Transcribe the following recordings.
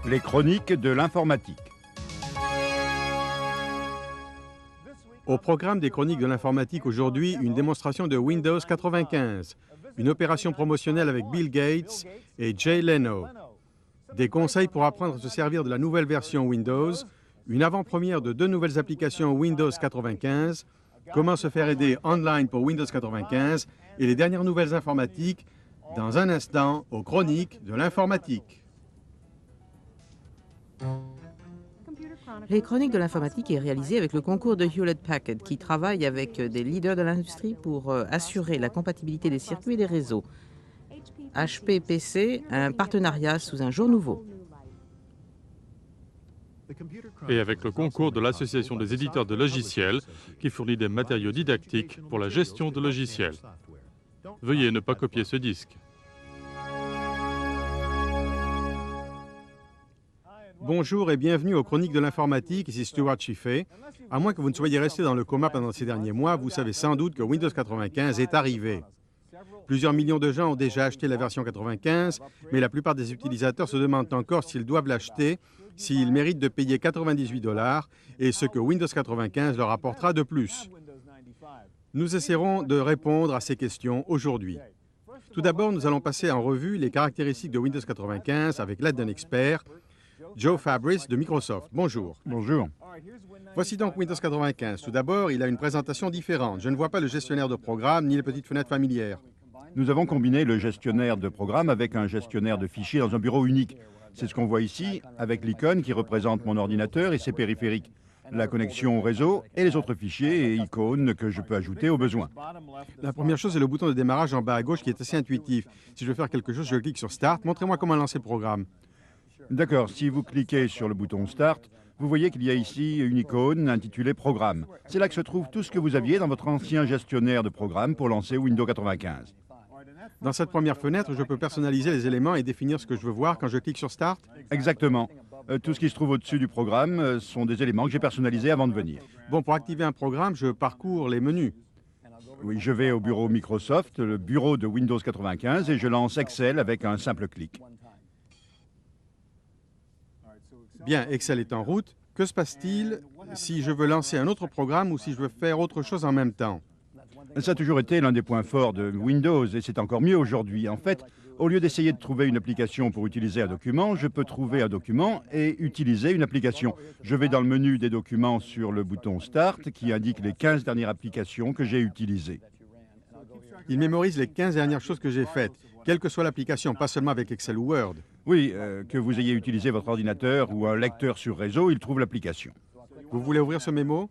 Les chroniques de l'informatique. Au programme des chroniques de l'informatique aujourd'hui, une démonstration de Windows 95, une opération promotionnelle avec Bill Gates et Jay Leno, des conseils pour apprendre à se servir de la nouvelle version Windows, une avant-première de 2 nouvelles applications Windows 95, comment se faire aider online pour Windows 95 et les dernières nouvelles informatiques dans un instant aux chroniques de l'informatique. Les chroniques de l'informatique est réalisé avec le concours de Hewlett-Packard qui travaille avec des leaders de l'industrie pour assurer la compatibilité des circuits et des réseaux. HP-PC, un partenariat sous un jour nouveau. Et avec le concours de l'Association des éditeurs de logiciels qui fournit des matériaux didactiques pour la gestion de logiciels. Veuillez ne pas copier ce disque. Bonjour et bienvenue aux Chroniques de l'informatique, ici Stuart Chiffé. À moins que vous ne soyez resté dans le coma pendant ces derniers mois, vous savez sans doute que Windows 95 est arrivé. Plusieurs millions de gens ont déjà acheté la version 95, mais la plupart des utilisateurs se demandent encore s'ils doivent l'acheter, s'ils méritent de payer 98 $ et ce que Windows 95 leur apportera de plus. Nous essaierons de répondre à ces questions aujourd'hui. Tout d'abord, nous allons passer en revue les caractéristiques de Windows 95 avec l'aide d'un expert, Joe Fabrice de Microsoft. Bonjour. Bonjour. Voici donc Windows 95. Tout d'abord, il a une présentation différente. Je ne vois pas le gestionnaire de programme ni les petites fenêtres familières. Nous avons combiné le gestionnaire de programme avec un gestionnaire de fichiers dans un bureau unique. C'est ce qu'on voit ici, avec l'icône qui représente mon ordinateur et ses périphériques, la connexion au réseau et les autres fichiers et icônes que je peux ajouter au besoin. La première chose est le bouton de démarrage en bas à gauche qui est assez intuitif. Si je veux faire quelque chose, je clique sur Start. Montrez-moi comment lancer le programme. D'accord, si vous cliquez sur le bouton Start, vous voyez qu'il y a ici une icône intitulée Programme. C'est là que se trouve tout ce que vous aviez dans votre ancien gestionnaire de programme pour lancer Windows 95. Dans cette première fenêtre, je peux personnaliser les éléments et définir ce que je veux voir quand je clique sur Start. Exactement. Tout ce qui se trouve au-dessus du programme sont des éléments que j'ai personnalisés avant de venir. Bon, pour activer un programme, je parcours les menus. Oui, je vais au bureau Microsoft, le bureau de Windows 95, et je lance Excel avec un simple clic. Bien, Excel est en route. Que se passe-t-il si je veux lancer un autre programme ou si je veux faire autre chose en même temps? Ça a toujours été l'un des points forts de Windows, et c'est encore mieux aujourd'hui. En fait, au lieu d'essayer de trouver une application pour utiliser un document, je peux trouver un document et utiliser une application. Je vais dans le menu des documents sur le bouton Start qui indique les 15 dernières applications que j'ai utilisées. Il mémorise les 15 dernières choses que j'ai faites, quelle que soit l'application, pas seulement avec Excel ou Word. Oui, que vous ayez utilisé votre ordinateur ou un lecteur sur réseau, il trouve l'application. Vous voulez ouvrir ce mémo?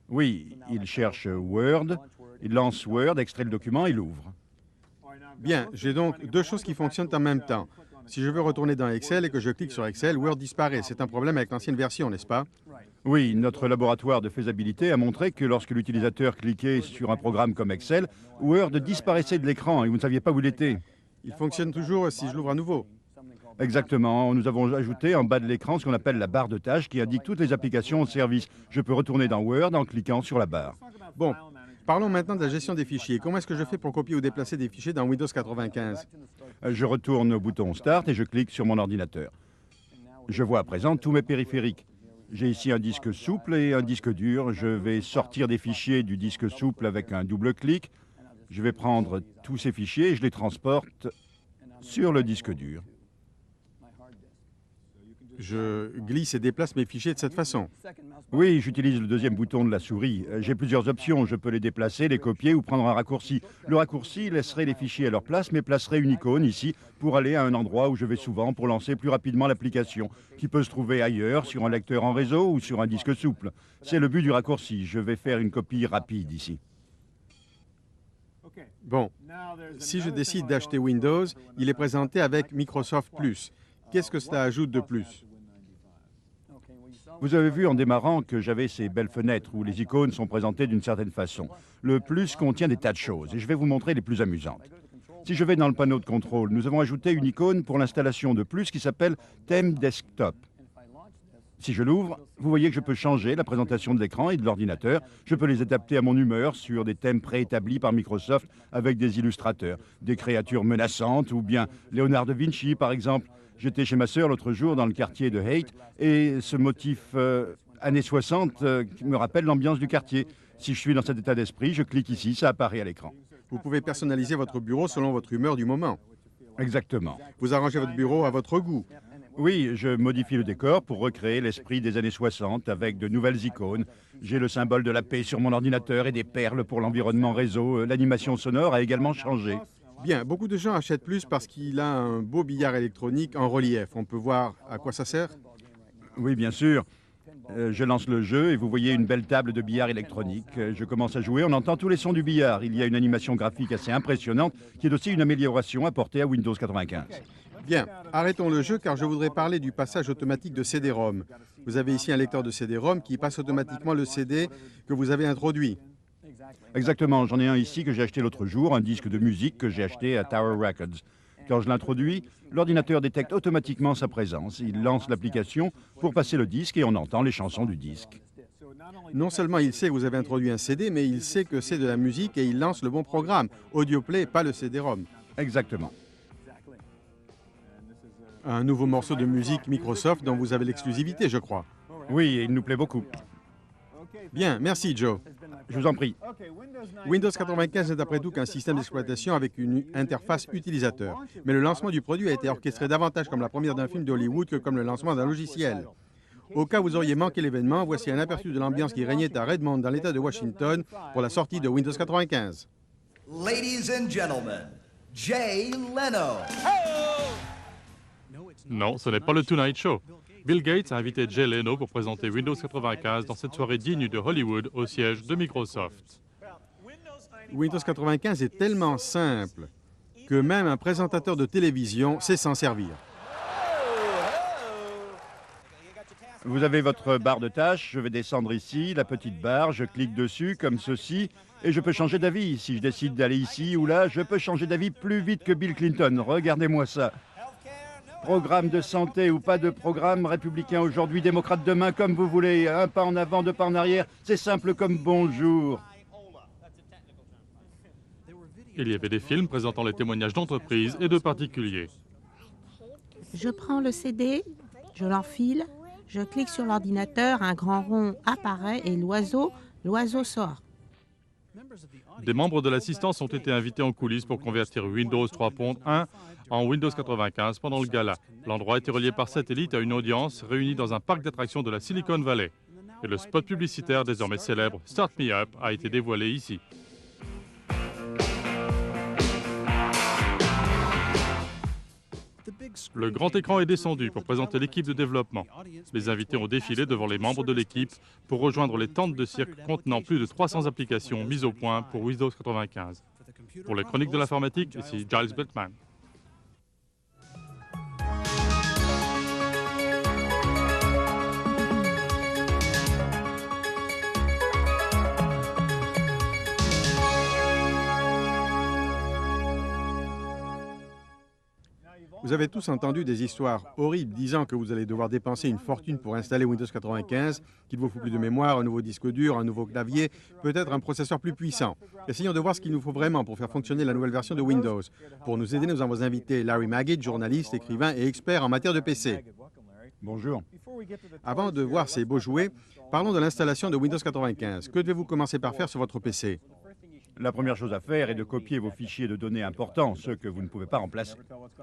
Oui, il cherche Word, il lance Word, extrait le document, il ouvre. Bien, j'ai donc 2 choses qui fonctionnent en même temps. Si je veux retourner dans Excel et que je clique sur Excel, Word disparaît. C'est un problème avec l'ancienne version, n'est-ce pas? Oui, notre laboratoire de faisabilité a montré que lorsque l'utilisateur cliquait sur un programme comme Excel, Word disparaissait de l'écran et vous ne saviez pas où il était. Il fonctionne toujours si je l'ouvre à nouveau. Exactement. Nous avons ajouté en bas de l'écran ce qu'on appelle la barre de tâches qui indique toutes les applications au service. Je peux retourner dans Word en cliquant sur la barre. Bon, parlons maintenant de la gestion des fichiers. Comment est-ce que je fais pour copier ou déplacer des fichiers dans Windows 95? Je retourne au bouton Start et je clique sur mon ordinateur. Je vois à présent tous mes périphériques. J'ai ici un disque souple et un disque dur. Je vais sortir des fichiers du disque souple avec un double clic. Je vais prendre tous ces fichiers et je les transporte sur le disque dur. Je glisse et déplace mes fichiers de cette façon. Oui, j'utilise le deuxième bouton de la souris. J'ai plusieurs options. Je peux les déplacer, les copier ou prendre un raccourci. Le raccourci laisserait les fichiers à leur place, mais placerait une icône ici pour aller à un endroit où je vais souvent pour lancer plus rapidement l'application, qui peut se trouver ailleurs, sur un lecteur en réseau ou sur un disque souple. C'est le but du raccourci. Je vais faire une copie rapide ici. Bon, si je décide d'acheter Windows, il est présenté avec Microsoft Plus. Qu'est-ce que cela ajoute de plus? Vous avez vu en démarrant que j'avais ces belles fenêtres où les icônes sont présentées d'une certaine façon. Le plus contient des tas de choses et je vais vous montrer les plus amusantes. Si je vais dans le panneau de contrôle, nous avons ajouté une icône pour l'installation de Plus qui s'appelle Theme Desktop. Si je l'ouvre, vous voyez que je peux changer la présentation de l'écran et de l'ordinateur. Je peux les adapter à mon humeur sur des thèmes préétablis par Microsoft avec des illustrateurs, des créatures menaçantes ou bien Léonard de Vinci par exemple. J'étais chez ma sœur l'autre jour dans le quartier de Haight et ce motif années 60 me rappelle l'ambiance du quartier. Si je suis dans cet état d'esprit, je clique ici, ça apparaît à l'écran. Vous pouvez personnaliser votre bureau selon votre humeur du moment. Exactement. Vous arrangez votre bureau à votre goût. Oui, je modifie le décor pour recréer l'esprit des années 60 avec de nouvelles icônes. J'ai le symbole de la paix sur mon ordinateur et des perles pour l'environnement réseau. L'animation sonore a également changé. Bien, beaucoup de gens achètent plus parce qu'il a un beau billard électronique en relief. On peut voir à quoi ça sert? Oui, bien sûr. Je lance le jeu et vous voyez une belle table de billard électronique. Je commence à jouer, on entend tous les sons du billard. Il y a une animation graphique assez impressionnante qui est aussi une amélioration apportée à Windows 95. Bien, arrêtons le jeu car je voudrais parler du passage automatique de CD-ROM. Vous avez ici un lecteur de CD-ROM qui passe automatiquement le CD que vous avez introduit. Exactement, j'en ai un ici que j'ai acheté l'autre jour, un disque de musique que j'ai acheté à Tower Records. Quand je l'introduis, l'ordinateur détecte automatiquement sa présence. Il lance l'application pour passer le disque et on entend les chansons du disque. Non seulement il sait que vous avez introduit un CD, mais il sait que c'est de la musique et il lance le bon programme. AudioPlay, pas le CD-ROM. Exactement. Un nouveau morceau de musique Microsoft dont vous avez l'exclusivité, je crois. Oui, et il nous plaît beaucoup. Bien, merci Joe. Je vous en prie. Windows 95 n'est après tout qu'un système d'exploitation avec une interface utilisateur. Mais le lancement du produit a été orchestré davantage comme la première d'un film d'Hollywood que comme le lancement d'un logiciel. Au cas où vous auriez manqué l'événement, voici un aperçu de l'ambiance qui régnait à Redmond dans l'État de Washington pour la sortie de Windows 95. Ladies and gentlemen, Jay Leno. Non, ce n'est pas le Tonight Show. Bill Gates a invité Jay Leno pour présenter Windows 95 dans cette soirée digne de Hollywood au siège de Microsoft. Windows 95 est tellement simple que même un présentateur de télévision sait s'en servir. Vous avez votre barre de tâches, je vais descendre ici, la petite barre, je clique dessus comme ceci et je peux changer d'avis. Si je décide d'aller ici ou là, je peux changer d'avis plus vite que Bill Clinton. Regardez-moi ça. Programme de santé ou pas de programme, républicain aujourd'hui, démocrate demain, comme vous voulez. Un pas en avant, deux pas en arrière, c'est simple comme bonjour. Il y avait des films présentant les témoignages d'entreprises et de particuliers. Je prends le CD, je l'enfile, je clique sur l'ordinateur, un grand rond apparaît et l'oiseau sort. Des membres de l'assistance ont été invités en coulisses pour convertir Windows 3.1 en Windows 95 pendant le gala. L'endroit était relié par satellite à une audience réunie dans un parc d'attractions de la Silicon Valley. Et le spot publicitaire désormais célèbre Start Me Up a été dévoilé ici. Le grand écran est descendu pour présenter l'équipe de développement. Les invités ont défilé devant les membres de l'équipe pour rejoindre les tentes de cirque contenant plus de 300 applications mises au point pour Windows 95. Pour les chroniques de l'informatique, ici Giles Bettman. Vous avez tous entendu des histoires horribles disant que vous allez devoir dépenser une fortune pour installer Windows 95, qu'il vous faut plus de mémoire, un nouveau disque dur, un nouveau clavier, peut-être un processeur plus puissant. Essayons de voir ce qu'il nous faut vraiment pour faire fonctionner la nouvelle version de Windows. Pour nous aider, nous avons invité Larry Magid, journaliste, écrivain et expert en matière de PC. Bonjour. Avant de voir ces beaux jouets, parlons de l'installation de Windows 95. Que devez-vous commencer par faire sur votre PC? La première chose à faire est de copier vos fichiers de données importants, ceux que vous ne pouvez pas remplacer.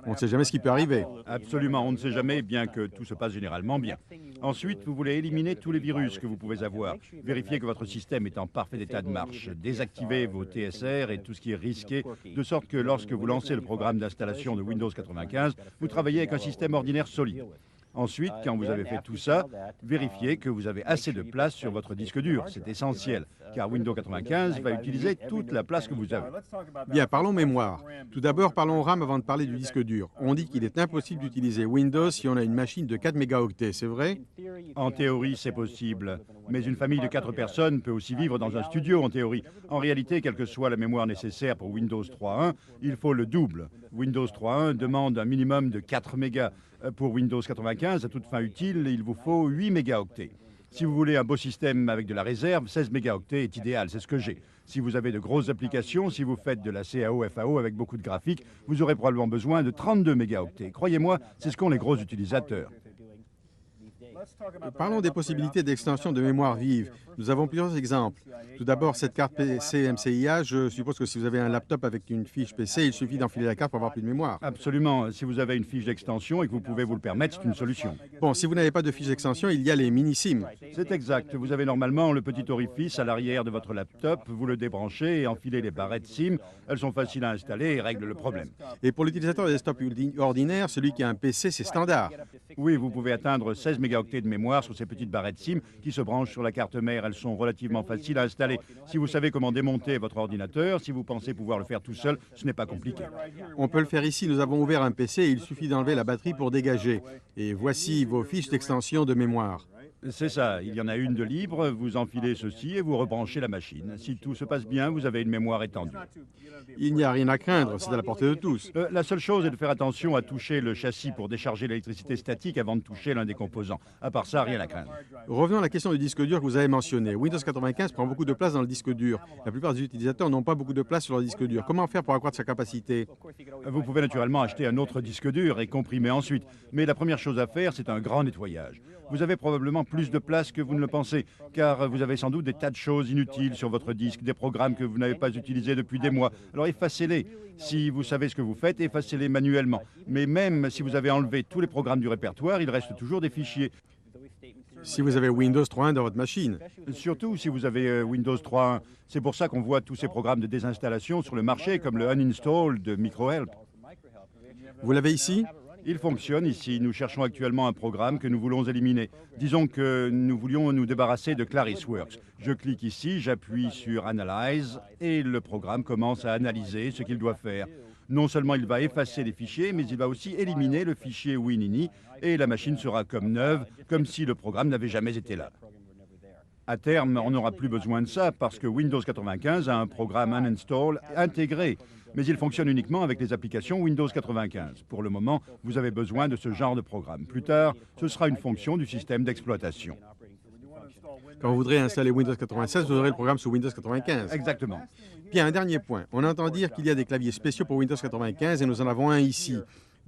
On ne sait jamais ce qui peut arriver. Absolument, on ne sait jamais, bien que tout se passe généralement bien. Ensuite, vous voulez éliminer tous les virus que vous pouvez avoir. Vérifiez que votre système est en parfait état de marche. Désactivez vos TSR et tout ce qui est risqué, de sorte que lorsque vous lancez le programme d'installation de Windows 95, vous travaillez avec un système ordinaire solide. Ensuite, quand vous avez fait tout ça, vérifiez que vous avez assez de place sur votre disque dur. C'est essentiel, car Windows 95 va utiliser toute la place que vous avez. Bien, parlons mémoire. Tout d'abord, parlons RAM avant de parler du disque dur. On dit qu'il est impossible d'utiliser Windows si on a une machine de 4 mégaoctets, c'est vrai? En théorie, c'est possible. Mais une famille de 4 personnes peut aussi vivre dans un studio, en théorie. En réalité, quelle que soit la mémoire nécessaire pour Windows 3.1, il faut le double. Windows 3.1 demande un minimum de 4 mégas. Pour Windows 95, à toute fin utile, il vous faut 8 mégaoctets. Si vous voulez un beau système avec de la réserve, 16 mégaoctets est idéal, c'est ce que j'ai. Si vous avez de grosses applications, si vous faites de la CAO, FAO avec beaucoup de graphiques, vous aurez probablement besoin de 32 mégaoctets. Croyez-moi, c'est ce qu'ont les gros utilisateurs. Parlons des possibilités d'extension de mémoire vive. Nous avons plusieurs exemples. Tout d'abord, cette carte PC MCIA, je suppose que si vous avez un laptop avec une fiche PC, il suffit d'enfiler la carte pour avoir plus de mémoire. Absolument. Si vous avez une fiche d'extension et que vous pouvez vous le permettre, c'est une solution. Bon, si vous n'avez pas de fiche d'extension, il y a les mini-SIM. C'est exact. Vous avez normalement le petit orifice à l'arrière de votre laptop, vous le débranchez et enfilez les barrettes SIM. Elles sont faciles à installer et règlent le problème. Et pour l'utilisateur de desktop ordinaire, celui qui a un PC, c'est standard. Oui, vous pouvez atteindre 16 mégaoctets de mémoire sur ces petites barrettes SIM qui se branchent sur la carte mère. Elles sont relativement faciles à installer. Si vous savez comment démonter votre ordinateur, si vous pensez pouvoir le faire tout seul, ce n'est pas compliqué. On peut le faire ici. Nous avons ouvert un PC et il suffit d'enlever la batterie pour dégager. Et voici vos fiches d'extension de mémoire. C'est ça, il y en a une de libre, vous enfilez ceci et vous rebranchez la machine. Si tout se passe bien, vous avez une mémoire étendue. Il n'y a rien à craindre, c'est à la portée de tous. La seule chose est de faire attention à toucher le châssis pour décharger l'électricité statique avant de toucher l'un des composants. À part ça, rien à craindre. Revenons à la question du disque dur que vous avez mentionné. Windows 95 prend beaucoup de place dans le disque dur. La plupart des utilisateurs n'ont pas beaucoup de place sur leur disque dur. Comment faire pour accroître sa capacité? Vous pouvez naturellement acheter un autre disque dur et comprimer ensuite. Mais la première chose à faire, c'est un grand nettoyage. Vous avez probablement plus de place que vous ne le pensez, car vous avez sans doute des tas de choses inutiles sur votre disque, des programmes que vous n'avez pas utilisés depuis des mois. Alors effacez-les. Si vous savez ce que vous faites, effacez-les manuellement. Mais même si vous avez enlevé tous les programmes du répertoire, il reste toujours des fichiers. Si vous avez Windows 3.1 dans votre machine. Surtout si vous avez Windows 3.1. C'est pour ça qu'on voit tous ces programmes de désinstallation sur le marché, comme le Uninstall de MicroHelp. Vous l'avez ici? Il fonctionne ici. Nous cherchons actuellement un programme que nous voulons éliminer. Disons que nous voulions nous débarrasser de ClarisWorks. Je clique ici, j'appuie sur Analyze et le programme commence à analyser ce qu'il doit faire. Non seulement il va effacer les fichiers, mais il va aussi éliminer le fichier Winini et la machine sera comme neuve, comme si le programme n'avait jamais été là. À terme, on n'aura plus besoin de ça parce que Windows 95 a un programme Uninstall intégré. Mais il fonctionne uniquement avec les applications Windows 95. Pour le moment, vous avez besoin de ce genre de programme. Plus tard, ce sera une fonction du système d'exploitation. Quand vous voudrez installer Windows 96, vous aurez le programme sous Windows 95. Exactement. Bien, un dernier point. On entend dire qu'il y a des claviers spéciaux pour Windows 95 et nous en avons un ici.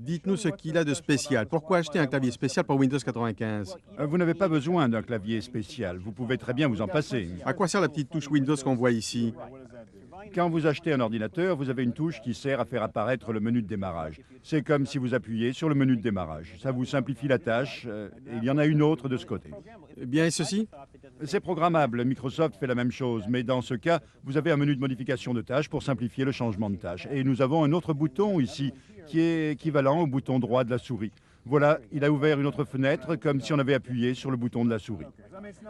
Dites-nous ce qu'il a de spécial. Pourquoi acheter un clavier spécial pour Windows 95? Vous n'avez pas besoin d'un clavier spécial. Vous pouvez très bien vous en passer. À quoi sert la petite touche Windows qu'on voit ici? Quand vous achetez un ordinateur, vous avez une touche qui sert à faire apparaître le menu de démarrage. C'est comme si vous appuyez sur le menu de démarrage. Ça vous simplifie la tâche. Et il y en a une autre de ce côté. Bien, et ceci? C'est programmable. Microsoft fait la même chose. Mais dans ce cas, vous avez un menu de modification de tâches pour simplifier le changement de tâche. Et nous avons un autre bouton ici qui est équivalent au bouton droit de la souris. Voilà, il a ouvert une autre fenêtre comme si on avait appuyé sur le bouton de la souris.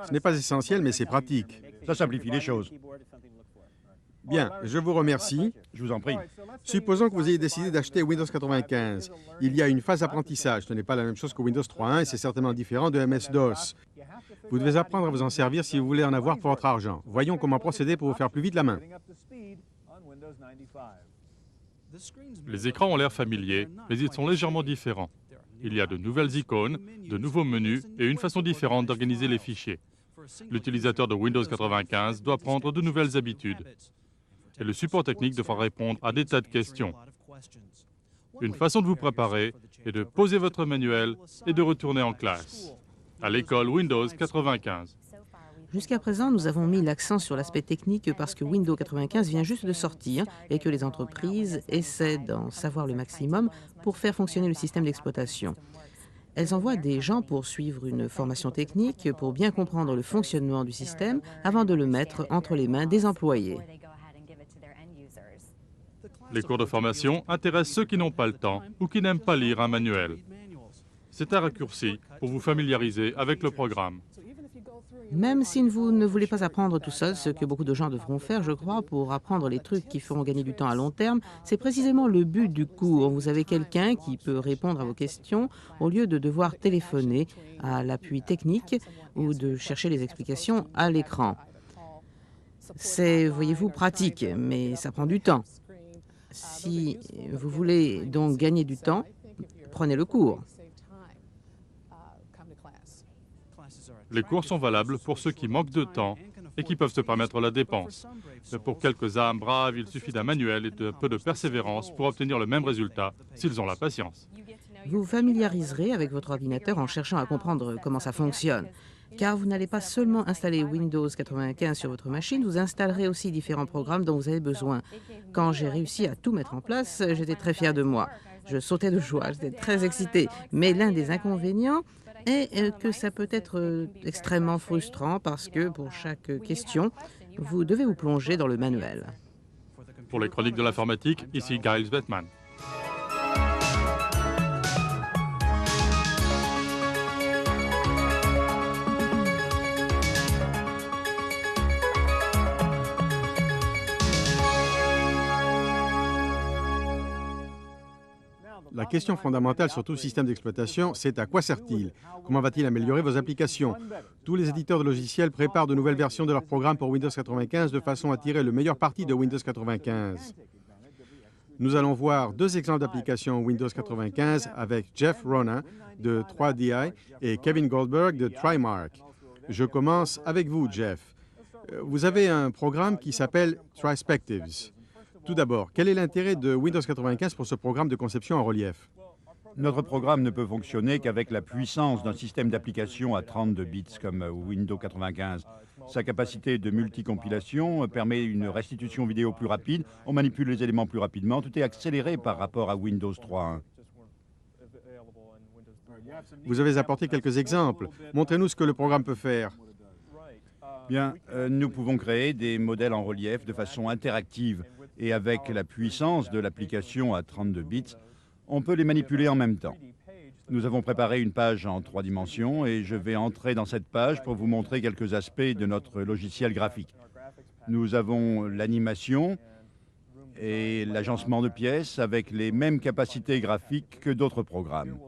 Ce n'est pas essentiel, mais c'est pratique. Ça simplifie les choses. Bien, je vous remercie. Je vous en prie. Supposons que vous ayez décidé d'acheter Windows 95. Il y a une phase d'apprentissage. Ce n'est pas la même chose que Windows 3.1 et c'est certainement différent de MS-DOS. Vous devez apprendre à vous en servir si vous voulez en avoir pour votre argent. Voyons comment procéder pour vous faire plus vite la main. Les écrans ont l'air familiers, mais ils sont légèrement différents. Il y a de nouvelles icônes, de nouveaux menus et une façon différente d'organiser les fichiers. L'utilisateur de Windows 95 doit prendre de nouvelles habitudes. Et le support technique devra répondre à des tas de questions. Une façon de vous préparer est de poser votre manuel et de retourner en classe, à l'école Windows 95. Jusqu'à présent, nous avons mis l'accent sur l'aspect technique parce que Windows 95 vient juste de sortir et que les entreprises essaient d'en savoir le maximum pour faire fonctionner le système d'exploitation. Elles envoient des gens pour suivre une formation technique, pour bien comprendre le fonctionnement du système avant de le mettre entre les mains des employés. Les cours de formation intéressent ceux qui n'ont pas le temps ou qui n'aiment pas lire un manuel. C'est un raccourci pour vous familiariser avec le programme. Même si vous ne voulez pas apprendre tout seul, ce que beaucoup de gens devront faire, je crois, pour apprendre les trucs qui feront gagner du temps à long terme, c'est précisément le but du cours. Vous avez quelqu'un qui peut répondre à vos questions au lieu de devoir téléphoner à l'appui technique ou de chercher les explications à l'écran. C'est, voyez-vous, pratique, mais ça prend du temps. Si vous voulez donc gagner du temps, prenez le cours. Les cours sont valables pour ceux qui manquent de temps et qui peuvent se permettre la dépense. Mais pour quelques âmes braves, il suffit d'un manuel et d'un peu de persévérance pour obtenir le même résultat, s'ils ont la patience. Vous vous familiariserez avec votre ordinateur en cherchant à comprendre comment ça fonctionne. Car vous n'allez pas seulement installer Windows 95 sur votre machine, vous installerez aussi différents programmes dont vous avez besoin. Quand j'ai réussi à tout mettre en place, j'étais très fier de moi. Je sautais de joie, j'étais très excitée. Mais l'un des inconvénients est que ça peut être extrêmement frustrant parce que pour chaque question, vous devez vous plonger dans le manuel. Pour les chroniques de l'informatique, ici Giles Bettman. La question fondamentale sur tout système d'exploitation, c'est à quoi sert-il? Comment va-t-il améliorer vos applications? Tous les éditeurs de logiciels préparent de nouvelles versions de leurs programmes pour Windows 95 de façon à tirer le meilleur parti de Windows 95. Nous allons voir deux exemples d'applications Windows 95 avec Jeff Ronan de 3DI et Kevin Goldberg de TriMark. Je commence avec vous, Jeff. Vous avez un programme qui s'appelle Trispectives. Tout d'abord, quel est l'intérêt de Windows 95 pour ce programme de conception en relief? Notre programme ne peut fonctionner qu'avec la puissance d'un système d'application à 32 bits comme Windows 95. Sa capacité de multicompilation permet une restitution vidéo plus rapide, on manipule les éléments plus rapidement, tout est accéléré par rapport à Windows 3.1. Vous avez apporté quelques exemples. Montrez-nous ce que le programme peut faire. Bien, nous pouvons créer des modèles en relief de façon interactive et avec la puissance de l'application à 32 bits, on peut les manipuler en même temps. Nous avons préparé une page en 3 dimensions et je vais entrer dans cette page pour vous montrer quelques aspects de notre logiciel graphique. Nous avons l'animation et l'agencement de pièces avec les mêmes capacités graphiques que d'autres programmes.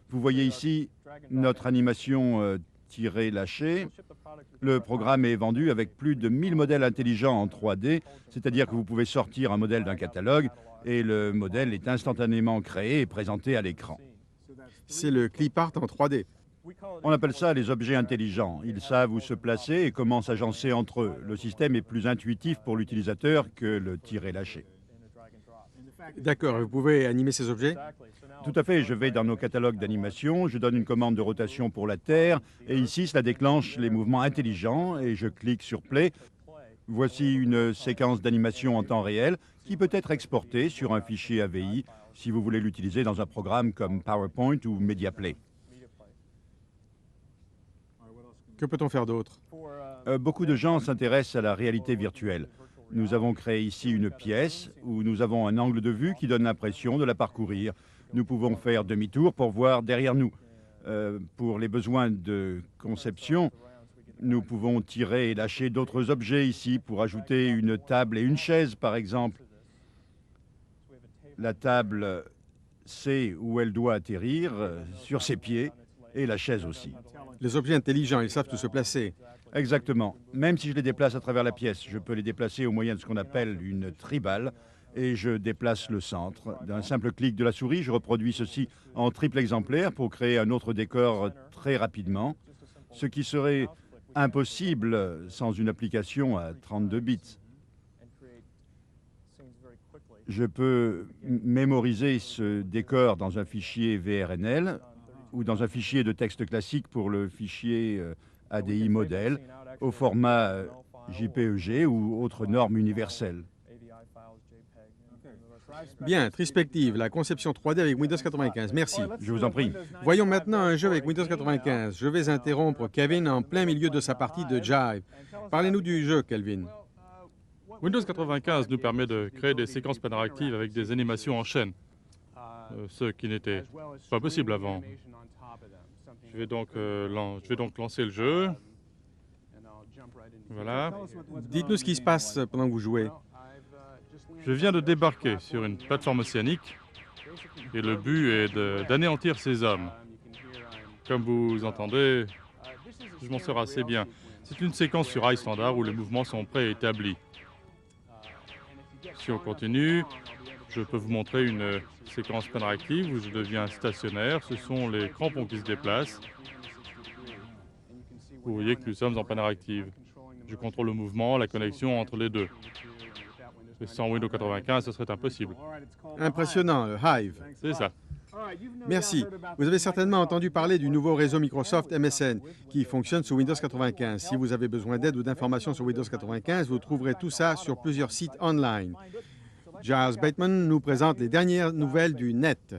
Vous voyez ici notre animation tirée lâchée. Le programme est vendu avec plus de 1000 modèles intelligents en 3D, c'est-à-dire que vous pouvez sortir un modèle d'un catalogue et le modèle est instantanément créé et présenté à l'écran. C'est le clip art en 3D. On appelle ça les objets intelligents. Ils savent où se placer et comment s'agencer entre eux. Le système est plus intuitif pour l'utilisateur que le tiré lâché. D'accord, vous pouvez animer ces objets? Tout à fait, je vais dans nos catalogues d'animation, je donne une commande de rotation pour la Terre, et ici, cela déclenche les mouvements intelligents, et je clique sur Play. Voici une séquence d'animation en temps réel qui peut être exportée sur un fichier AVI si vous voulez l'utiliser dans un programme comme PowerPoint ou MediaPlay. Que peut-on faire d'autre? Beaucoup de gens s'intéressent à la réalité virtuelle. Nous avons créé ici une pièce où nous avons un angle de vue qui donne l'impression de la parcourir. Nous pouvons faire demi-tour pour voir derrière nous. Pour les besoins de conception, nous pouvons tirer et lâcher d'autres objets ici pour ajouter une table et une chaise, par exemple. La table sait où elle doit atterrir, sur ses pieds, et la chaise aussi. Les objets intelligents, ils savent où se placer. Exactement. Même si je les déplace à travers la pièce, je peux les déplacer au moyen de ce qu'on appelle une tribale et je déplace le centre. D'un simple clic de la souris, je reproduis ceci en triple exemplaire pour créer un autre décor très rapidement, ce qui serait impossible sans une application à 32 bits. Je peux mémoriser ce décor dans un fichier VRNL ou dans un fichier de texte classique pour le fichier ADI modèle au format JPEG ou autre norme universelle. Bien, Trispective, la conception 3D avec Windows 95. Merci. Je vous en prie. Voyons maintenant un jeu avec Windows 95. Je vais interrompre Kevin en plein milieu de sa partie de Jive. Parlez-nous du jeu, Kelvin. Windows 95 nous permet de créer des séquences interactives avec des animations en chaîne, ce qui n'était pas possible avant. Je vais donc lancer le jeu. Voilà. Dites-nous ce qui se passe pendant que vous jouez. Je viens de débarquer sur une plateforme océanique et le but est d'anéantir ces hommes. Comme vous entendez, je m'en sors assez bien. C'est une séquence sur rail standard où les mouvements sont préétablis. Si on continue, je peux vous montrer une séquence interactive où je deviens stationnaire. Ce sont les crampons qui se déplacent. Vous voyez que nous sommes en panne active. Je contrôle le mouvement, la connexion entre les deux. Et sans Windows 95, ce serait impossible. Impressionnant, le Hive. C'est ça. Merci. Vous avez certainement entendu parler du nouveau réseau Microsoft MSN qui fonctionne sous Windows 95. Si vous avez besoin d'aide ou d'informations sur Windows 95, vous trouverez tout ça sur plusieurs sites online. Giles Bateman nous présente les dernières nouvelles du net.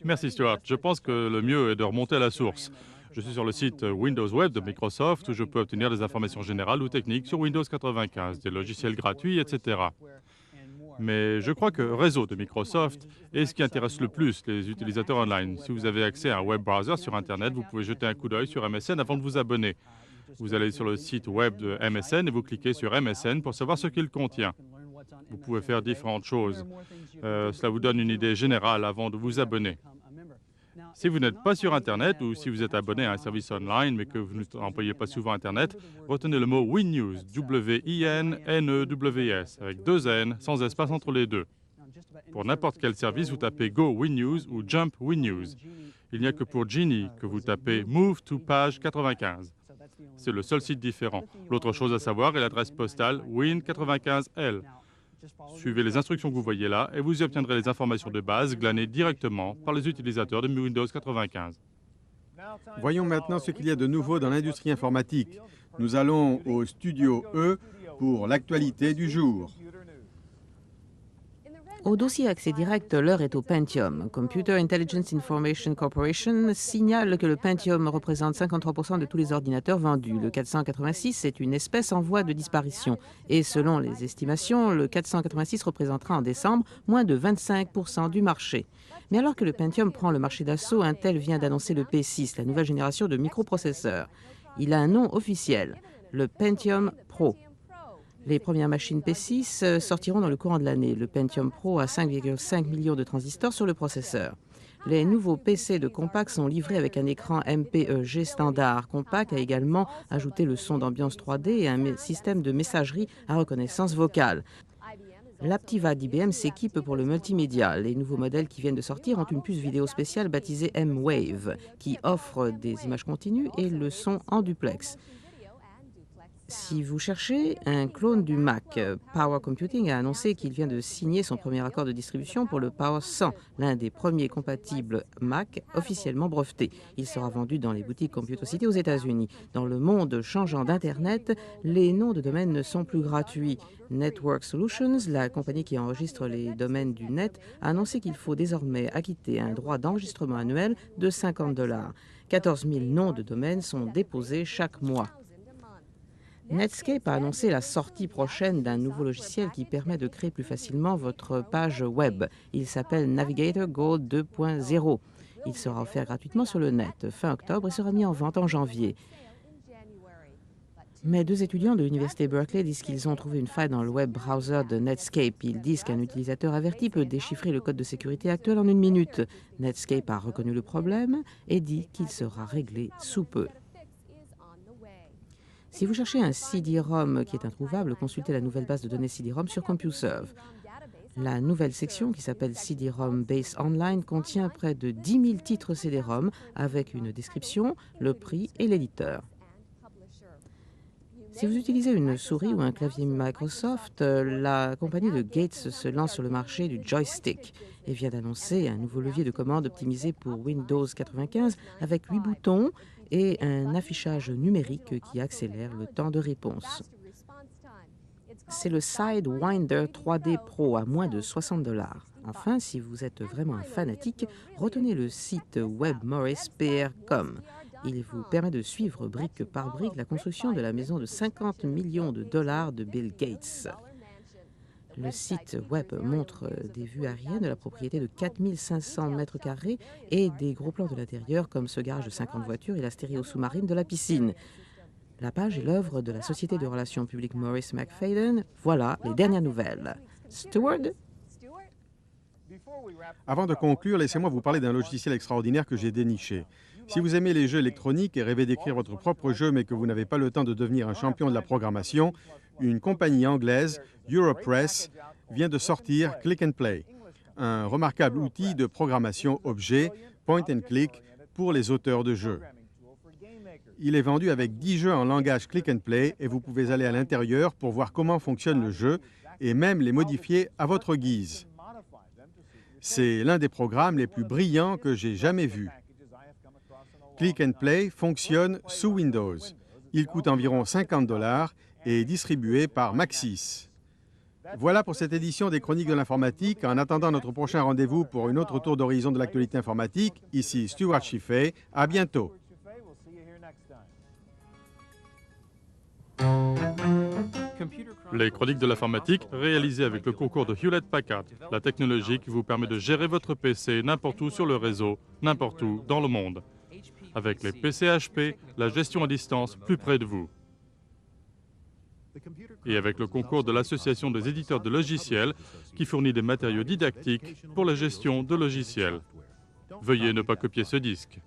Merci Stuart. Je pense que le mieux est de remonter à la source. Je suis sur le site Windows Web de Microsoft où je peux obtenir des informations générales ou techniques sur Windows 95, des logiciels gratuits, etc. Mais je crois que Réseau de Microsoft est ce qui intéresse le plus les utilisateurs online. Si vous avez accès à un web browser sur Internet, vous pouvez jeter un coup d'œil sur MSN avant de vous abonner. Vous allez sur le site web de MSN et vous cliquez sur MSN pour savoir ce qu'il contient. Vous pouvez faire différentes choses. Cela vous donne une idée générale avant de vous abonner. Si vous n'êtes pas sur Internet ou si vous êtes abonné à un service online mais que vous n'employez pas souvent Internet, retenez le mot WinNews, W-I-N-N-E-W-S, avec 2 N, sans espace entre les deux. Pour n'importe quel service, vous tapez Go WinNews ou Jump WinNews. Il n'y a que pour Genie que vous tapez Move to page 95. C'est le seul site différent. L'autre chose à savoir est l'adresse postale Win95L. Suivez les instructions que vous voyez là et vous y obtiendrez les informations de base glanées directement par les utilisateurs de Windows 95. Voyons maintenant ce qu'il y a de nouveau dans l'industrie informatique. Nous allons au Studio E pour l'actualité du jour. Au dossier accès direct, l'heure est au Pentium. Computer Intelligence Information Corporation signale que le Pentium représente 53% de tous les ordinateurs vendus. Le 486 est une espèce en voie de disparition. Et selon les estimations, le 486 représentera en décembre moins de 25% du marché. Mais alors que le Pentium prend le marché d'assaut, Intel vient d'annoncer le P6, la nouvelle génération de microprocesseurs. Il a un nom officiel, le Pentium Pro. Les premières machines P6 sortiront dans le courant de l'année. Le Pentium Pro a 5,5 millions de transistors sur le processeur. Les nouveaux PC de Compaq sont livrés avec un écran MPEG standard. Compaq a également ajouté le son d'ambiance 3D et un système de messagerie à reconnaissance vocale. L'Aptiva d'IBM s'équipe pour le multimédia. Les nouveaux modèles qui viennent de sortir ont une puce vidéo spéciale baptisée M-Wave qui offre des images continues et le son en duplex. Si vous cherchez un clone du Mac, Power Computing a annoncé qu'il vient de signer son premier accord de distribution pour le Power 100, l'un des premiers compatibles Mac officiellement breveté. Il sera vendu dans les boutiques Computocity aux États-Unis. Dans le monde changeant d'Internet, les noms de domaine ne sont plus gratuits. Network Solutions, la compagnie qui enregistre les domaines du net, a annoncé qu'il faut désormais acquitter un droit d'enregistrement annuel de $50. 14 000 noms de domaine sont déposés chaque mois. Netscape a annoncé la sortie prochaine d'un nouveau logiciel qui permet de créer plus facilement votre page web. Il s'appelle Navigator Gold 2.0. Il sera offert gratuitement sur le net fin octobre et sera mis en vente en janvier. Mais 2 étudiants de l'université Berkeley disent qu'ils ont trouvé une faille dans le web browser de Netscape. Ils disent qu'un utilisateur averti peut déchiffrer le code de sécurité actuel en 1 minute. Netscape a reconnu le problème et dit qu'il sera réglé sous peu. Si vous cherchez un CD-ROM qui est introuvable, consultez la nouvelle base de données CD-ROM sur CompuServe. La nouvelle section, qui s'appelle CD-ROM Base Online, contient près de 10 000 titres CD-ROM avec une description, le prix et l'éditeur. Si vous utilisez une souris ou un clavier Microsoft, la compagnie de Gates se lance sur le marché du joystick et vient d'annoncer un nouveau levier de commande optimisé pour Windows 95 avec 8 boutons et un affichage numérique qui accélère le temps de réponse. C'est le Sidewinder 3D Pro à moins de $60. Enfin, si vous êtes vraiment un fanatique, retenez le site web morrispr.com. Il vous permet de suivre brique par brique la construction de la maison de 50 millions de dollars de Bill Gates. Le site web montre des vues aériennes de la propriété de 4500 mètres carrés et des gros plans de l'intérieur comme ce garage de 50 voitures et la stéréo sous-marine de la piscine. La page est l'œuvre de la société de relations publiques Maurice McFadden. Voilà les dernières nouvelles. Stuart? Avant de conclure, laissez-moi vous parler d'un logiciel extraordinaire que j'ai déniché. Si vous aimez les jeux électroniques et rêvez d'écrire votre propre jeu mais que vous n'avez pas le temps de devenir un champion de la programmation, une compagnie anglaise, Europress, vient de sortir Click and Play, un remarquable outil de programmation objet, point and click, pour les auteurs de jeux. Il est vendu avec 10 jeux en langage click and play et vous pouvez aller à l'intérieur pour voir comment fonctionne le jeu et même les modifier à votre guise. C'est l'un des programmes les plus brillants que j'ai jamais vus. Click and Play fonctionne sous Windows. Il coûte environ 50 $ et est distribué par Maxis. Voilà pour cette édition des Chroniques de l'informatique. En attendant notre prochain rendez-vous pour une autre tour d'horizon de l'actualité informatique, ici Stuart Chiffé. À bientôt. Les Chroniques de l'informatique, réalisées avec le concours de Hewlett-Packard, la technologie qui vous permet de gérer votre PC n'importe où sur le réseau, n'importe où dans le monde. Avec les PC HP, la gestion à distance plus près de vous. Et avec le concours de l'Association des éditeurs de logiciels, qui fournit des matériaux didactiques pour la gestion de logiciels. Veuillez ne pas copier ce disque.